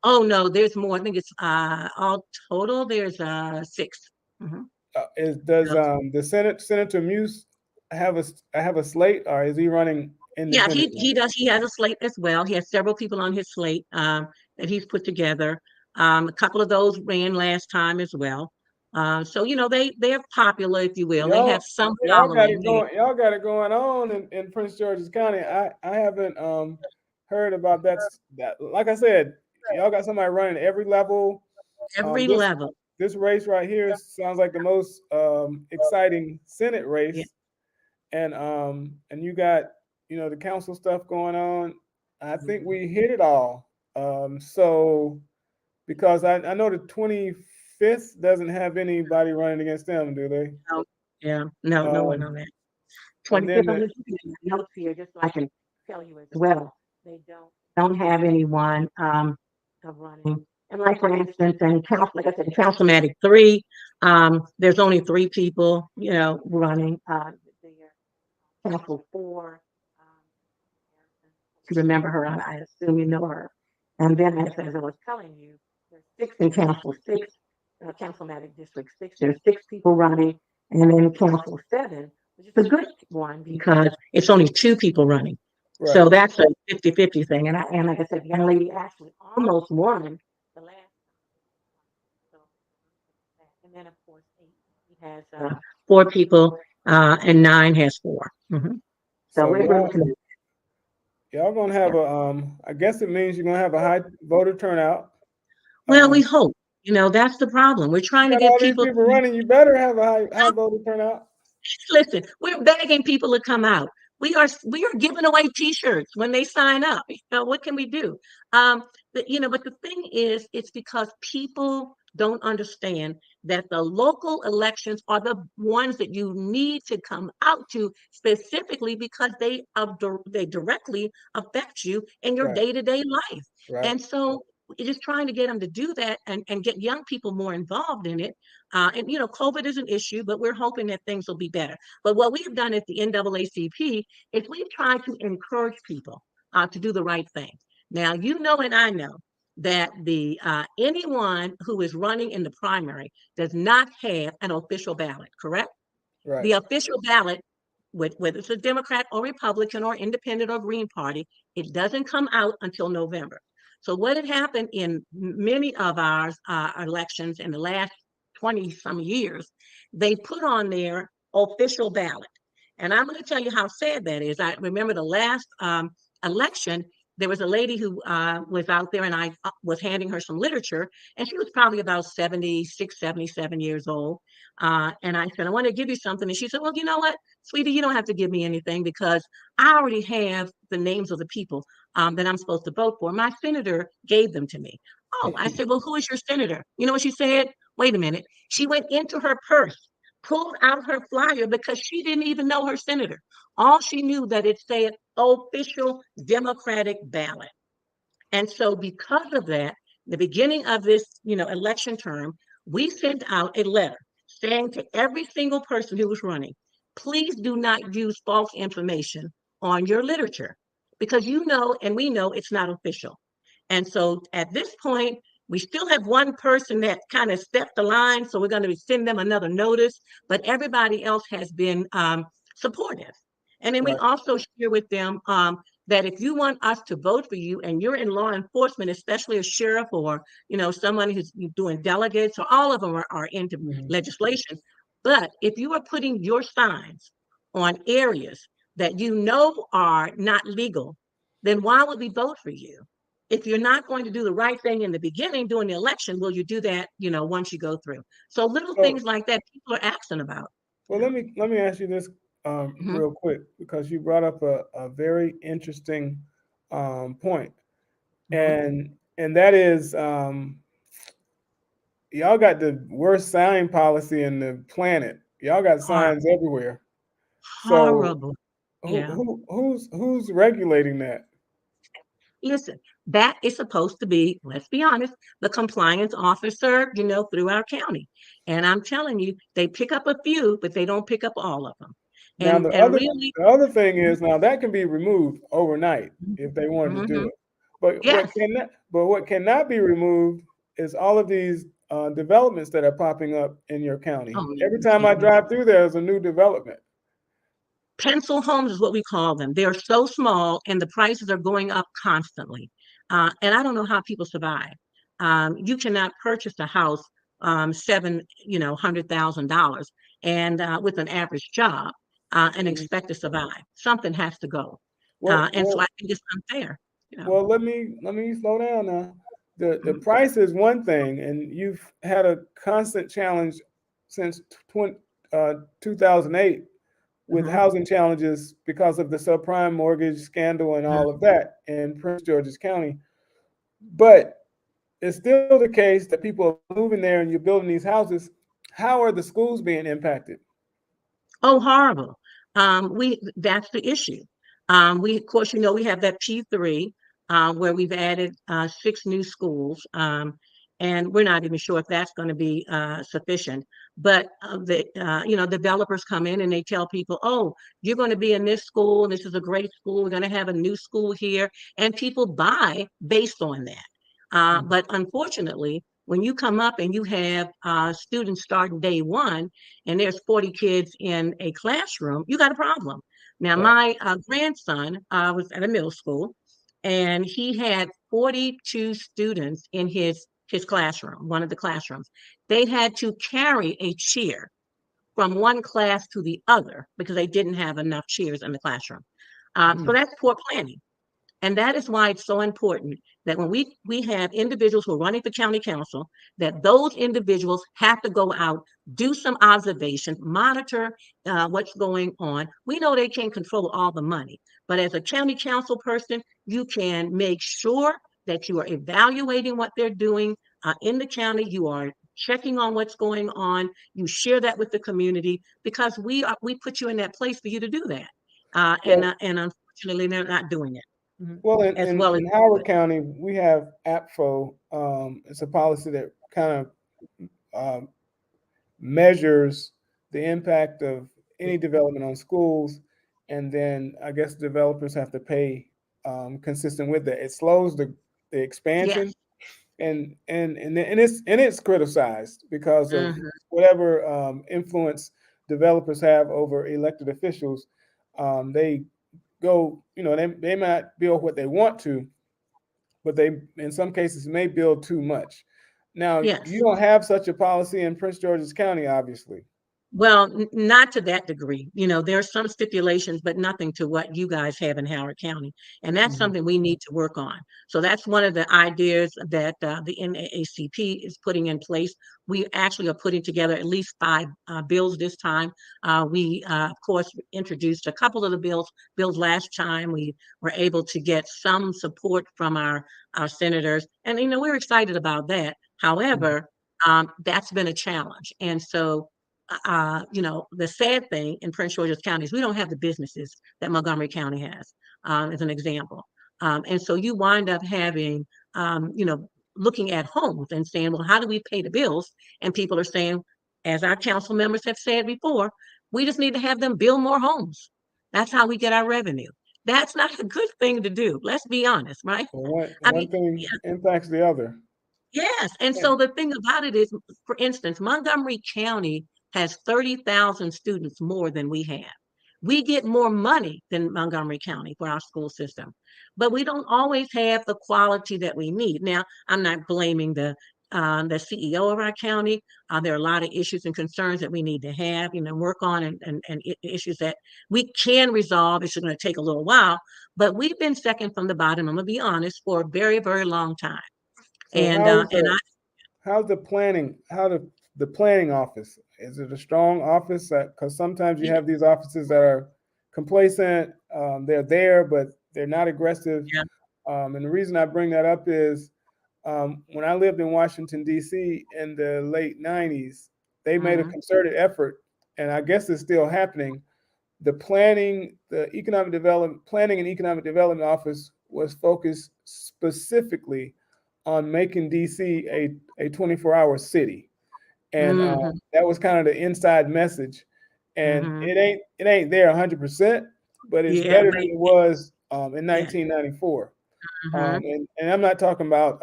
Oh no, there's more. I think it's all total. There's six. Mhm. Does the Senator Muse have a slate, or is he running Yeah, independently? he does. He has a slate as well. He has several people on his slate that he's put together. A couple of those ran last time as well. So they're popular, if you will. They have Y'all some y'all got following. it going. Y'all got it going on in Prince George's County. I haven't heard about that. Like I said, y'all got somebody running every level. Every This level. this race right here sounds like the most exciting Senate Yeah. race, and you got the council stuff going on. I think Mhm. we hit it all. So because I know the 25th doesn't have anybody running against them, do they? No, yeah, no one Um, on that. and then 25th, I'm just looking at my notes here just so I can tell you as well. They don't have anyone of running. And like for instance, like I said, the Councilmatic 3, there's only 3 people, running. The Council 4, you remember her. I assume you know her. And then, as I was telling you, there's six in Council 6, Councilmatic District 6. There's 6 people running. And then Council 7, which is a good one because it's only 2 people running. So Right. that's a 50-50 thing. And like I said, the young lady actually almost won the last. So, and then, of course, 8 has 4 people, and 9 has 4. So So we're looking. y'all gonna have a I guess it means you're gonna have a high voter turnout. Well, we Um, hope. That's the problem. We're trying you to got get all these people. people running. You better have a high voter turnout. Listen, we're begging people to come out. We are giving away T-shirts when they sign up. What can we do? But the thing is, it's because people don't understand that the local elections are the ones that you need to come out to specifically because they directly affect you in your Right. day-to-day life. Right. And so it is trying to get them to do that and get young people more involved in it. And COVID is an issue, but we're hoping that things will be better. But what we've done at the NAACP is we've tried to encourage people to do the right thing. Now, and I know that the anyone who is running in the primary does not have an official ballot, correct? Right. The official ballot, whether it's a Democrat or Republican or Independent or Green Party, it doesn't come out until November. So what had happened in many of our elections in the last 20 some years, they put on their official ballot. And I'm going to tell you how sad that is. I remember the last election, there was a lady who was out there, and I was handing her some literature, and she was probably about 76, 77 years old. And I said, I want to give you something. And she said, well, you know what, sweetie, you don't have to give me anything because I already have the names of the people that I'm supposed to vote for. My senator gave them to me. Oh, I said, well, who is your senator? You know what she said? Wait a minute. She went into her purse, pulled out her flyer because she didn't even know her senator. All she knew that it said official Democratic ballot. And so because of that, the beginning of this, election term, we sent out a letter saying to every single person who was running, please do not use false information on your literature because and we know it's not official. And so at this point, we still have one person that kind of stepped the line. So we're going to send them another notice, but everybody else has been supportive. And then we Right. also share with them that if you want us to vote for you and you're in law enforcement, especially a sheriff or, someone who's doing delegates, or all of them are into Mhm. legislation. But if you are putting your signs on areas that are not legal, then why would we vote for you? If you're not going to do the right thing in the beginning during the election, will you do that, once you go through? So little So, things like that people are asking about. well, let me ask you this Mhm. real quick because you brought up a very interesting point, Mhm. and that is y'all got the worst sign policy in the planet. Y'all got signs Horrible. everywhere. So Horrible. who Yeah. who who's regulating that? Listen, that is supposed to be, let's be honest, the compliance officer, through our county. And I'm telling you, they pick up a few, but they don't pick up all of them. Now And really, the other thing is now that can be removed overnight if they wanted to do mhm. it. But Yes. what cannot be removed is all of these developments that are popping up in your county. Oh, Every time I yeah. drive through, there's a new development. Pencil homes is what we call them. They're so small and the prices are going up constantly. And I don't know how people survive. You cannot purchase a house, $100,000 and with an average job and Mhm. expect to survive. Something has to go. Well, And so well, I think it's unfair. well. Let me slow down now. The Mhm, price is one thing, and you've had a constant challenge since 2008 with mhm, housing challenges because of the subprime mortgage scandal and mhm. all of that in Prince George's County. But it's still the case that people are moving there and you're building these houses. How are the schools being impacted? Oh, horrible. That's the issue. Of course, we have that P3 where we've added 6 new schools. and we're not even sure if that's going to be sufficient. But developers come in and they tell people, oh, you're going to be in this school. This is a great school. We're going to have a new school here. And people buy based on that. Mhm. But unfortunately, when you come up and you have students starting day one and there's 40 kids in a classroom, you got a problem. Now, Right. my grandson was at a middle school and he had 42 students in his classroom, one of the classrooms. They had to carry a chair from one class to the other because they didn't have enough chairs in the classroom. So Mhm. that's poor planning. And that is why it's so important that when we have individuals who are running for county council, that those individuals have to go out, do some observation, monitor what's going on. We know they can't control all the money, but as a county council person, you can make sure that you are evaluating what they're doing in the county. You are checking on what's going on. You share that with the community because we put you in that place for you to do that. Well, And unfortunately, they're not doing it. Mhm. well, As well as in they Howard could. County, we have APFO. It's a policy that kind of measures the impact of any development on schools, and then I guess developers have to pay consistent with that. It slows the Yes. expansion, and it's criticized because of Mhm. whatever influence developers have over elected officials. They go, they might build what they want to, but they in some cases may build too much. Now, you Yes. don't have such a policy in Prince George's County, obviously. Well, not to that degree. There are some stipulations, but nothing to what you guys have in Howard County. And that's Mhm. something we need to work on. So that's one of the ideas that the NAACP is putting in place. We actually are putting together at least 5 bills this time. Of course, introduced a couple of the bills last time. We were able to get some support from our senators. And, we're excited about that. Mhm. However, that's been a challenge. And so the sad thing in Prince George's County is we don't have the businesses that Montgomery County has, as an example. And so you wind up having, looking at homes and saying, well, how do we pay the bills? And people are saying, as our council members have said before, we just need to have them build more homes. That's how we get our revenue. That's not a good thing to do. Let's be honest, right? Well, I mean, one thing impacts the other. yes, and Yeah. so the thing about it is, for instance, Montgomery County has 30,000 students more than we have. We get more money than Montgomery County for our school system, but we don't always have the quality that we need. Now, I'm not blaming the CEO of our county. There are a lot of issues and concerns that we need to have, work on, and issues that we can resolve. It's going to take a little while, but we've been second from the bottom, I'm going to be honest, for a very, very long time. So And I how's the planning? The planning office? Is it a strong office? Because sometimes you yeah, have these offices that are complacent. They're there, but they're not aggressive. yeah, And the reason I bring that up is when I lived in Washington D.C. in the late '90s, they made a mhm, concerted effort, and I guess it's still happening. The planning and economic development office was focused specifically on making DC a 24-hour city, and mhm, that was kind of the inside message. And mhm. it ain't there 100%, but it's Yeah, better but than it was in yes, 1994. mhm. And I'm not talking about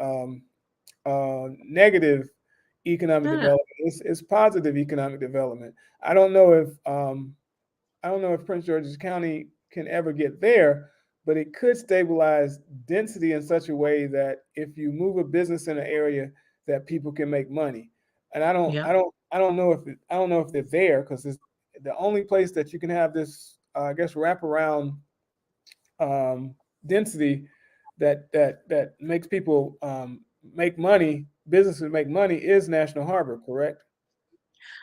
negative economic Yeah, development. It's positive economic development. I don't know if I don't know if Prince George's County can ever get there, but it could stabilize density in such a way that if you move a business in an area, that people can make money. And yeah, I don't know if they're there because it's the only place that you can have this, I guess, wraparound density that makes people make money, businesses make money is National Harbor, correct?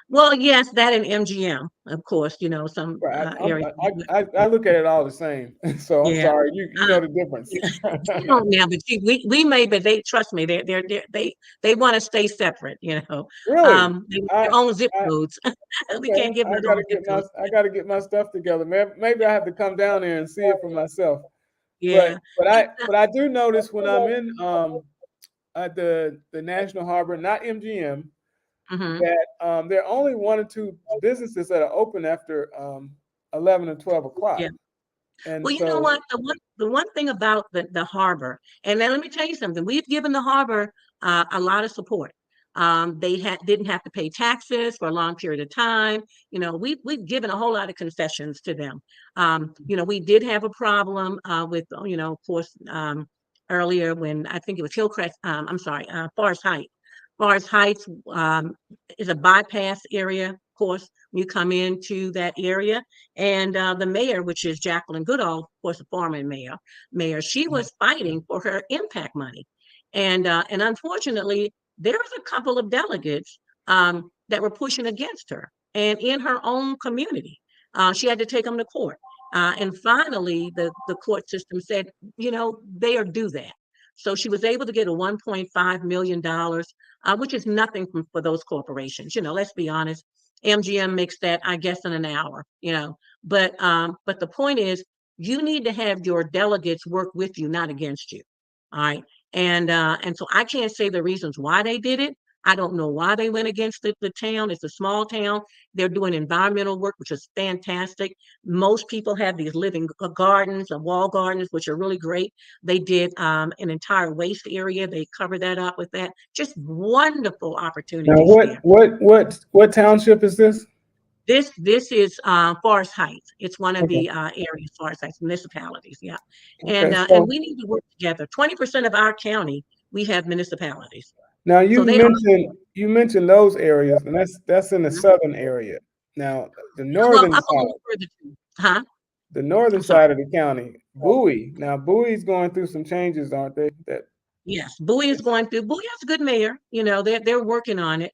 well, yes, that and MGM, of course, some Right. areas. I look at it all the same. So I'm Yeah, sorry. You uh, know the difference. yeah. We don't now, but we may, but they trust me. They want to stay separate. Really? Their own zip I codes. We okay. can't give them their own zip codes. I gotta get my stuff together. Maybe I have to come down there and see it for myself. Yeah, But I do notice when I'm in the National Harbor, not MGM, Hmm. that there are only one or two businesses that are open after 11 or 12 o'clock. And Well, you know so, what? The one thing about the harbor, and then let me tell you something. We've given the harbor a lot of support. They didn't have to pay taxes for a long period of time. We've given a whole lot of concessions to them. We did have a problem with, of course, earlier when I think it was Hillcrest. I'm sorry, Forest Heights. Forest Heights is a bypass area, of course. You come into that area, and the mayor, which is Jacqueline Goodall, of course, the former mayor, she was fighting for her impact money, and unfortunately, there was a couple of delegates that were pushing against her, and in her own community, she had to take them to court. And finally, the court system said, they are due that. So she was able to get a $1.5 million, which is nothing for those corporations. Let's be honest. MGM makes that, I guess, in an hour. But the point is, you need to have your delegates work with you, not against you. All right. And so I can't say the reasons why they did it. I don't know why they went against the town. It's a small town. They're doing environmental work, which is fantastic. Most people have these living gardens, wall gardens, which are really great. They did an entire waste area. They covered that up with that. Just wonderful now opportunities what there. what what what township is this? This is Forest Heights. It's one of Okay. the areas, Forest Heights municipalities. Yeah, and Okay. uh, and So we need to work together. 20% of our county, we have municipalities, now so they all. you mentioned those areas, and that's in the Mhm. southern area. Now the Well, northern up a side, little further too. Huh? the northern I'm sorry. side of the county, Bowie. Now Bowie's going through some changes, aren't they? That Yes, Bowie is going through. Bowie has a good mayor. They're working on it.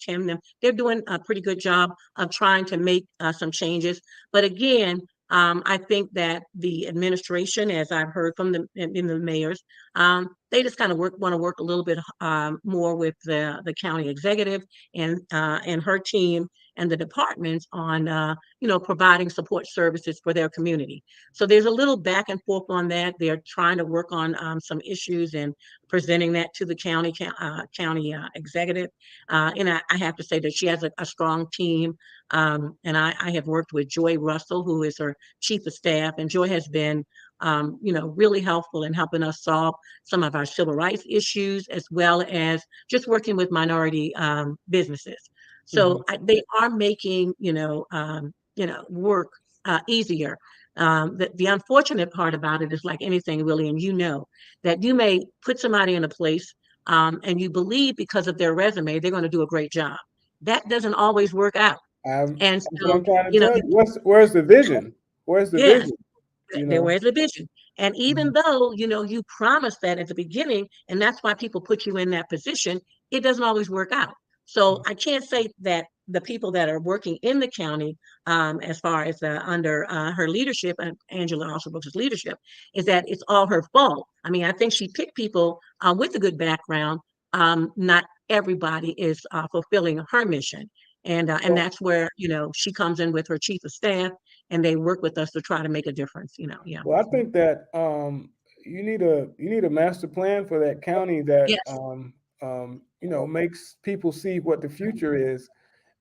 Tim, they're doing a pretty good job of trying to make some changes. But again, I think that the administration, as I've heard from the mayors, they just kind of want to work a little bit more with the county executive and her team and the departments on providing support services for their community. So there's a little back and forth on that. They're trying to work on some issues and presenting that to the county executive. And I have to say that she has a strong team. And I have worked with Joy Russell, who is her chief of staff, and Joy has been really helpful in helping us solve some of our civil rights issues, as well as just working with minority businesses. mhm. So they are making, work easier. The unfortunate part about it is like anything, Willie, and that you may put somebody in a place and you believe because of their resume, they're going to do a great job. That doesn't always work out. And That's what so, I'm trying to tell you. Where's the vision? Where's the yes, vision? You there know. was a vision. And even Mhm. though, you promised that at the beginning, and that's why people put you in that position, it doesn't always work out. So I can't say that the people that are working in the county, as far as under her leadership and Angela Alsobrooks' leadership, is that it's all her fault. I mean, I think she picked people with a good background. Not everybody is fulfilling her mission. And Well, that's where, she comes in with her chief of staff and they work with us to try to make a difference. Yeah. well, I think that you need a master plan for that county that Yes. makes people see what the future is.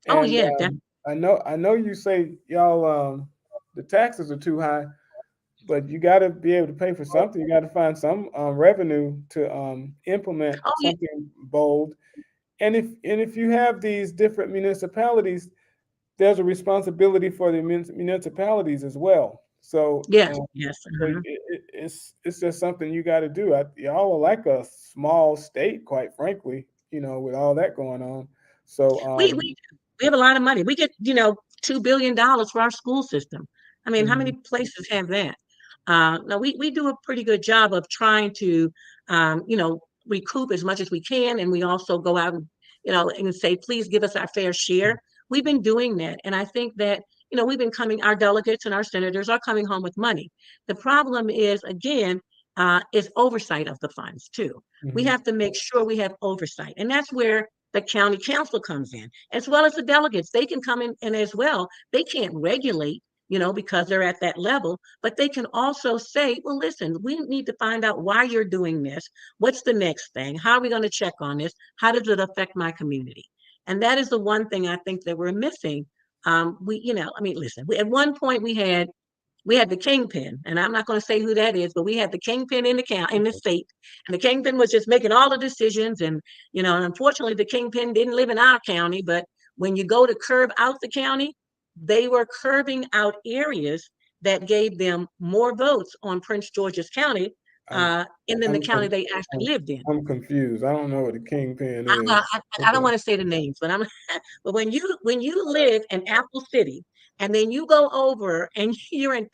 Oh, And yeah. I know you say y'all the taxes are too high, but you got to be able to pay for something. You got to find some revenue to implement Oh, yeah. something bold. And if you have these different municipalities, there's a responsibility for the municipalities as well. So, Yes. Yes. it's just something you got to do. Y'all are like a small state, quite frankly. With all that going on. So, We have a lot of money. We get, $2 billion for our school system. I mean, how many mhm, places have that? Now we do a pretty good job of trying to, recoup as much as we can, and we also go out and say, please give us our fair share. We've been doing that, and I think that we've been coming. Our delegates and our senators are coming home with money. The problem is again. Is oversight of the funds too. We mhm. have to make sure we have oversight, and that's where the county council comes in, as well as the delegates. They can come in and as well. They can't regulate, because they're at that level. But they can also say, well, listen, we need to find out why you're doing this. What's the next thing? How are we going to check on this? How does it affect my community? And that is the one thing I think that we're missing. Listen, at one point we had the kingpin, and I'm not going to say who that is, but we had the kingpin in the state, and the kingpin was just making all the decisions. And unfortunately, the kingpin didn't live in our county. But when you go to curb out the county, they were curbing out areas that gave them more votes on Prince George's County, I'm, and then the I'm, county they actually lived in. I'm confused. I don't know what the kingpin I, is. well, I don't want to say the names, but but when you live in Apple City, and then you go over and you're in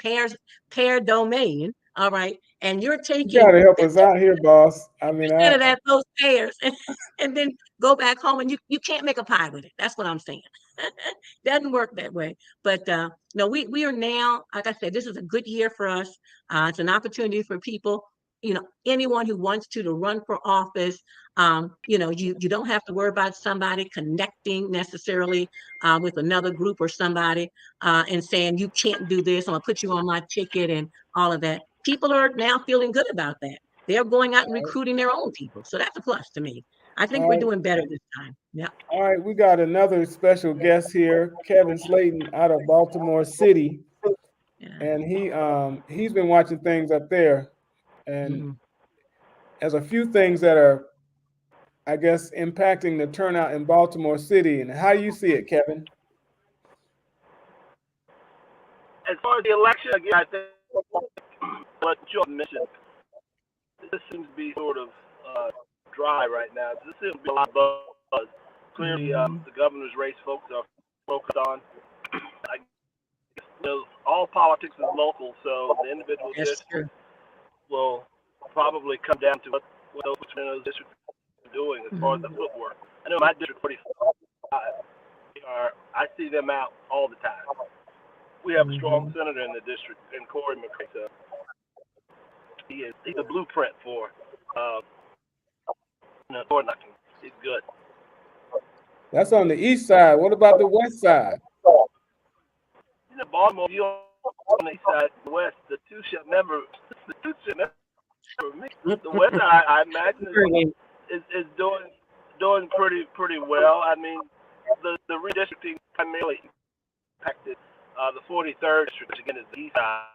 Pear Domain, all right, and you're You got taking to help us 50% out here, boss. I mean, of those pears, and then go back home, and you can't make a pie with it. That's what I'm saying. Doesn't work that way. But no, we are now, like I said, this is a good year for us. It's an opportunity for people, anyone who wants to run for office. You don't have to worry about somebody connecting necessarily with another group or somebody and saying you can't do this. I'm gonna put you on my ticket and all of that. People are now feeling good about that. They're going out and recruiting their own people, so that's a plus to me. I think all we're right. doing better this time. Yeah. All right, we got another special guest here, Kevin Slayton out of Baltimore City, Yeah. and he's been watching things up there, and Mhm. there's a few things that are, I guess, impacting the turnout in Baltimore City. And how do you see it, Kevin? As far as the election, again, I think what you mentioned, this seems to be sort of dry right now. This seems to be a lot of buzz. Clearly, Mhm. the governor's race folks are focused on. I guess, all politics is local, so the individual That's districts true. will probably come down to what those districts are doing as far as the Mhm. footwork. I know my district 45. I see them out all the time. We have a strong Mhm. senator in the district, and Corey McCray. So he's a blueprint for door knocking. He's good. That's on the east side. What about the west side? Baltimore, you on the east side, the west, the two should never mix. The west side, I imagine, is doing pretty well. I mean, the redistricting primarily impacted the 43rd district, which again is the east side,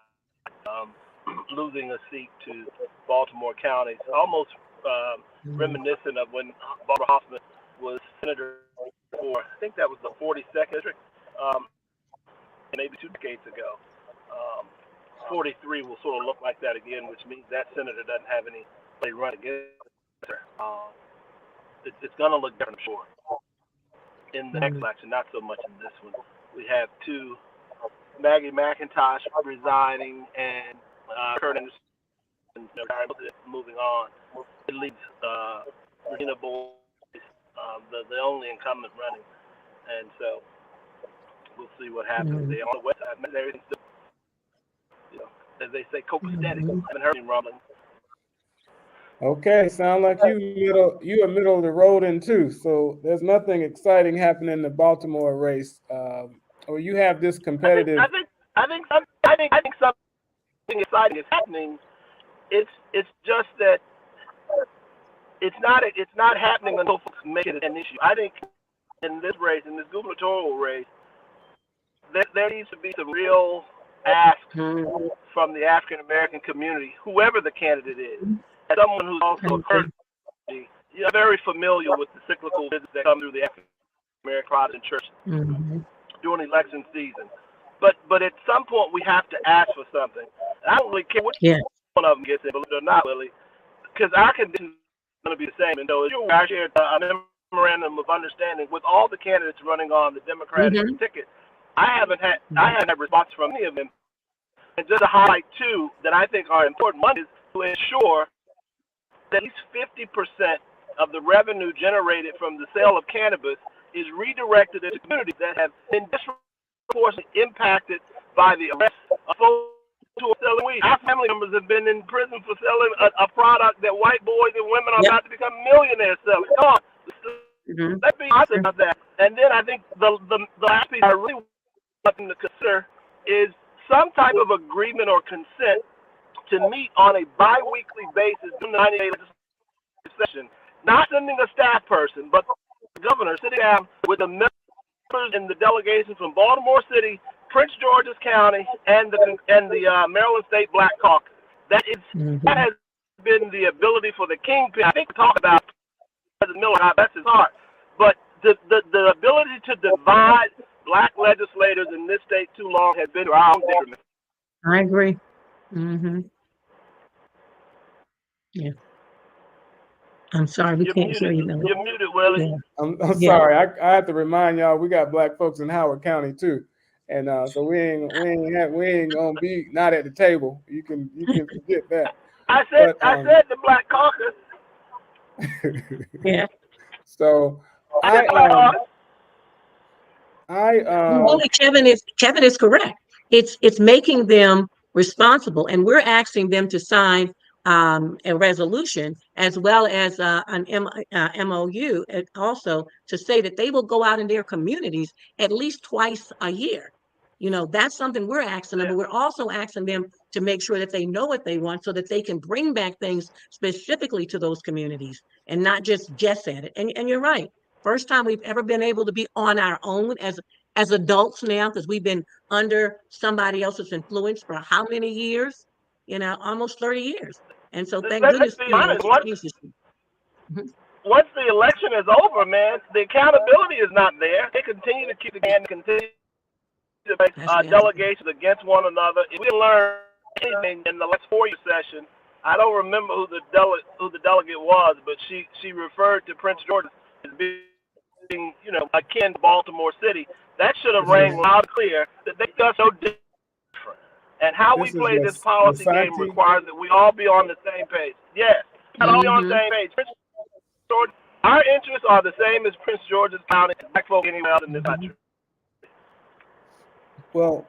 losing a seat to Baltimore County. It's almost Mhm. reminiscent of when Barbara Hoffman was senator for, I think that was the 42nd district, maybe 2 decades ago. Um, 43 will sort of look like that again, which means that senator doesn't have anybody run against her. It's going to look different, I'm sure, in the next Mhm. election, not so much in this one. We have Maggie McIntosh resigning and Kurt Anderson moving on. It leaves Regina Boyce, the only incumbent running, and so we'll see what happens Mhm. there. On the west side, everything's still, as they say, copacetic. Mhm. I haven't heard any rumbling. Okay, sound like you are middle of the road in too. So there's nothing exciting happening in the Baltimore race, or you have this I think competitive. I think I think some, I think something exciting is happening. It's just that it's not happening until folks make it an issue. I think in this race, in this gubernatorial race, there needs to be some real asks Mhm. from the African American community, whoever the candidate is. As someone who's I also a agree. clergy, you're very familiar with the cyclical visits that come through the African American Protestant church Mhm. during election season. But at some point we have to ask for something. And I don't really care which Yeah. one of them gets it, believe it or not, Willie, because our condition is going to be the same. And so I shared a memorandum of understanding with all the candidates running on the Democratic Mhm. ticket. I haven't had a response from any of them. And just to highlight two that I think are important. One is to ensure that at least 50% of the revenue generated from the sale of cannabis is redirected into communities that have been disproportionately impacted by the arrest of folks who are selling weed. Our family members have been in prison for selling a product that white boys and women are Yep. about to become millionaires selling. Come on, Mhm. let's be honest about that. And then I think the last piece I really want them to consider is some type of agreement or consent to meet on a bi-weekly basis during the 90-day session, not sending a staff person, but the governor sitting down with the members and the delegation from Baltimore City, Prince George's County, and the Maryland State Black Caucus. That has been the ability for the kingpin. I think we talk about President Miller, how that's his heart, but the ability to divide black legislators in this state too long has been to our own detriment. I agree. Mm-hmm. Yeah. I'm sorry, we can't hear you, Millie. You're muted, Willie. Yeah. I'm sorry. I have to remind y'all we got black folks in Howard County too, and so we ain't gonna be not at the table. You can forget that. I said the Black Caucus. Yeah. So Really, Kevin is correct. It's making them responsible, and we're asking them to sign a resolution as well as an MOU also to say that they will go out in their communities at least twice a year. You know, that's something we're asking them, but we're also asking them to make sure that they know what they want so that they can bring back things specifically to those communities and not just guess at it. And you're right. First time we've ever been able to be on our own as adults now, because we've been under somebody else's influence for how many years? You know, almost 30 years. And so thank goodness. Let's be honest, once the election is over, man, the accountability is not there. They continue to keep the game, continue to make delegations against one another. If we learn anything in the last 4-year session, I don't remember who the delegate was, but she referred to Prince George as being, you know, akin to Baltimore City. That should have rang loud and clear that they are so different. And how we play this policy game requires that we all be on the same page. Yes, all be on the same page. Prince George, our interests are the same as Prince George's County and black folk anywhere else in this country. Well,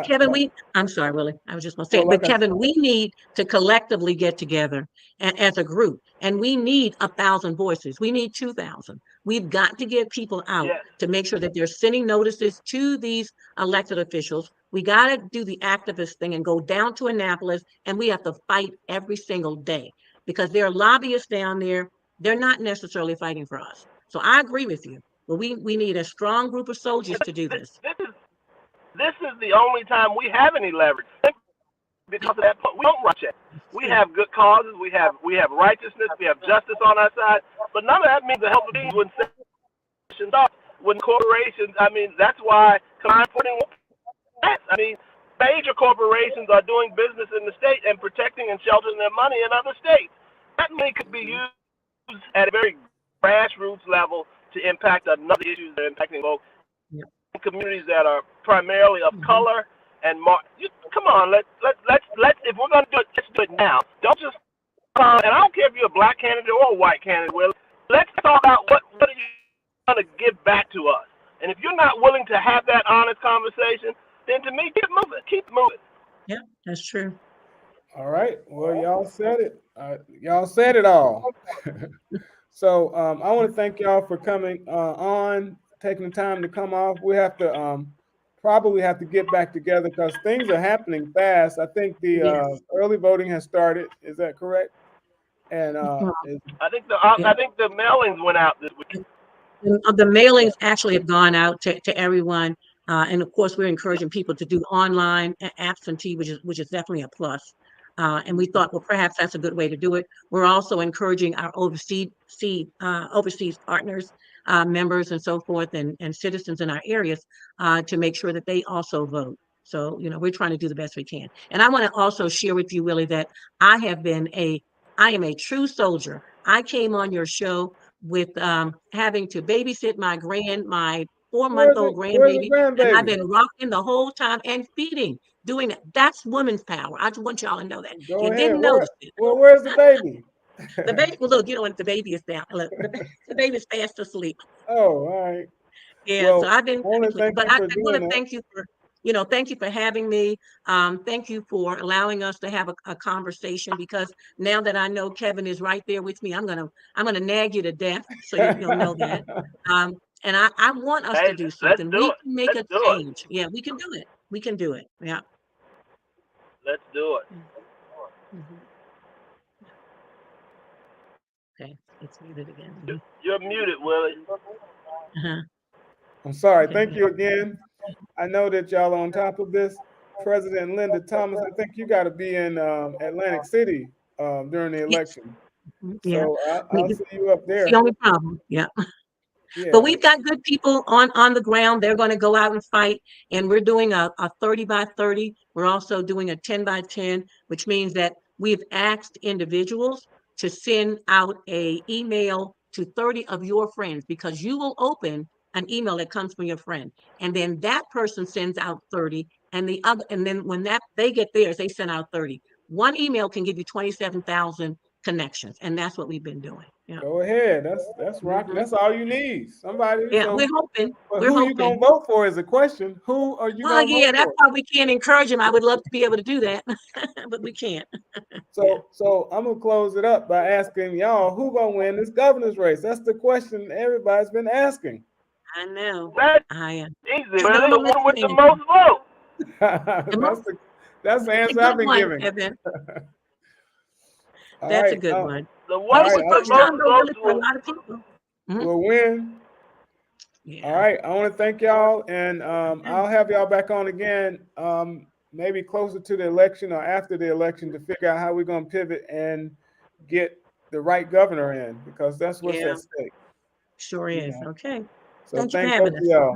Kevin, I'm sorry, Willie. I was just going to say, but Kevin, we need to collectively get together as a group, and we need 1,000 voices. We need 2,000. We've got to get people out to make sure that they're sending notices to these elected officials. We got to do the activist thing and go down to Annapolis, and we have to fight every single day because there are lobbyists down there. They're not necessarily fighting for us. So I agree with you, but we need a strong group of soldiers to do this. This is the only time we have any leverage. Because of that, we don't rush it. We have good causes. We have righteousness. We have justice on our side. But none of that means the help of these when corporations. I mean, that's why client putting. I mean, major corporations are doing business in the state and protecting and sheltering their money in other states. That money could be used at a very grassroots level to impact another issues that are impacting folks. Communities that are primarily of color and come on, let's if we're gonna do it, let's do it now. Don't just and I don't care if you're a black candidate or a white candidate. Well, let's talk about what are you gonna give back to us. And if you're not willing to have that honest conversation, then to me, keep moving. Yeah, that's true. All right. Well, y'all said it. Y'all said it all. So I want to thank y'all for coming on. Taking the time to come off. We have to probably have to get back together because things are happening fast. I think the early voting has started. Is that correct? And I think the mailings went out this week. The mailings actually have gone out to everyone, and of course we're encouraging people to do online absentee, which is definitely a plus. And we thought, well, perhaps that's a good way to do it. We're also encouraging our overseas partners, members and so forth, and citizens in our areas to make sure that they also vote. So, you know, we're trying to do the best we can. And I want to also share with you, Willie, that I am a true soldier. I came on your show with having to babysit my 4-month-old grandbaby, and I've been rocking the whole time and feeding. Doing that. That's women's power. I just want y'all to know that. Didn't notice it. Well, where's the baby? The baby, well, look, you know what? The baby is down. Look, the baby's fast asleep. Oh, all right. Yeah, well, so I've been, but I want to thank you for, thank you for having me. Thank you for allowing us to have a conversation, because now that I know Kevin is right there with me, I'm gonna nag you to death, so you'll know that. And I want us to do something. We can make a change. Yeah, we can do it. We can do it. Yeah. Let's do it. Mhm. Okay, it's muted again. You're muted, Willie. Uh-huh. I'm sorry. Okay. Thank you again. I know that y'all are on top of this. President Linda Thomas, I think you got to be in Atlantic City during the Yes. election. Yeah. So I'll see you up It's the there. only problem. Yeah. But Yeah. we've got good people on the ground. They're going to go out and fight. And we're doing a 30 by 30. We're also doing a 10 by 10, which means that we've asked individuals to send out a email to 30 of your friends, because you will open an email that comes from your friend. And then that person sends out 30, and then when they get theirs, they send out 30. One email can give you 27,000 connections. And that's what we've been doing. Yeah. Go ahead. That's rocking. Mhm. That's all you need. Somebody. Yeah, So, we're hoping. but We're who you gonna hoping. vote for is the question. Who are you Well, gonna vote yeah, that's for? why we can't encourage them. I would love to be able to do that, but we can't. Yeah. So I'm gonna close it up by asking y'all who gonna win this governor's race. That's the question everybody's been asking. I know. That's I am. easy, It's Willie. gonna The be Miss one with the Nancy. most votes. The most, That's the it's a answer I've good been one, giving. Evan. All That's a right. good one. The All one It's right. the with the first most time though, votes really, for a will. lot of people. Mhm. We'll win. All Yeah. right. I want to thank y'all, and I'll have y'all back on again, maybe closer to the election or after the election, to figure out how we're gonna pivot and get the right governor in, because that's what's Yeah, at stake. sure You is. know. Okay. So Thank you for thank both having of us. y'all.